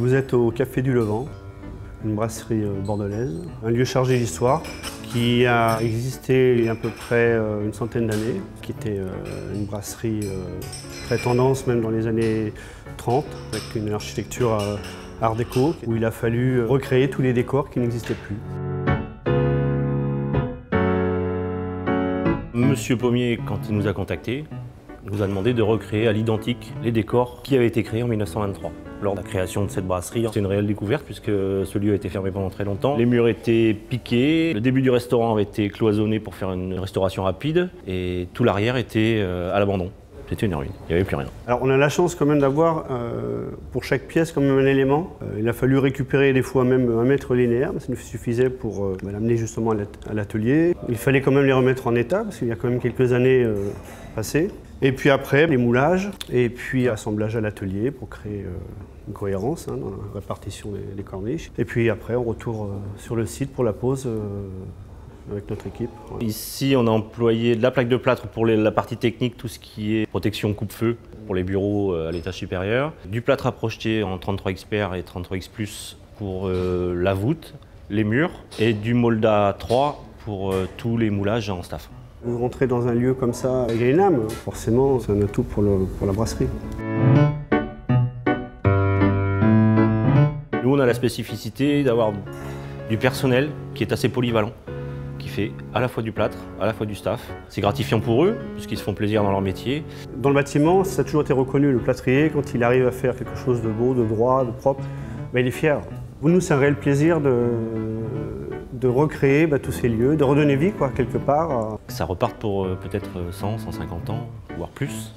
Vous êtes au Café du Levant, une brasserie bordelaise, un lieu chargé d'histoire qui a existé il y a à peu près une centaine d'années, qui était une brasserie très tendance même dans les années 30, avec une architecture art déco, où il a fallu recréer tous les décors qui n'existaient plus. Monsieur Pommier, quand il nous a contactés, nous a demandé de recréer à l'identique les décors qui avaient été créés en 1923. Lors de la création de cette brasserie, c'est une réelle découverte puisque ce lieu a été fermé pendant très longtemps. Les murs étaient piqués, le début du restaurant avait été cloisonné pour faire une restauration rapide et tout l'arrière était à l'abandon. C'était une ruine, il n'y avait plus rien. Alors on a la chance quand même d'avoir pour chaque pièce quand même un élément. Il a fallu récupérer des fois même 1 mètre linéaire, mais ça nous suffisait pour l'amener justement à l'atelier. Il fallait quand même les remettre en état parce qu'il y a quand même quelques années passées. Et puis après, les moulages et puis assemblage à l'atelier pour créer une cohérence dans la répartition des corniches. Et puis après, on retourne sur le site pour la pose avec notre équipe. Ici, on a employé de la plaque de plâtre pour la partie technique, tout ce qui est protection coupe-feu pour les bureaux à l'étage supérieur. Du plâtre à projeter en 33 expert et 33X Plus pour la voûte, les murs, et du Molda 3 pour tous les moulages en staff. Vous rentrez dans un lieu comme ça avec une âme, forcément c'est un atout pour la brasserie. Nous, on a la spécificité d'avoir du personnel qui est assez polyvalent, qui fait à la fois du plâtre, à la fois du staff. C'est gratifiant pour eux, puisqu'ils se font plaisir dans leur métier. Dans le bâtiment, ça a toujours été reconnu, le plâtrier, quand il arrive à faire quelque chose de beau, de droit, de propre, il est fier. Pour nous, c'est un réel plaisir de recréer tous ces lieux, de redonner vie quelque part. Ça reparte pour peut-être 100, 150 ans, voire plus.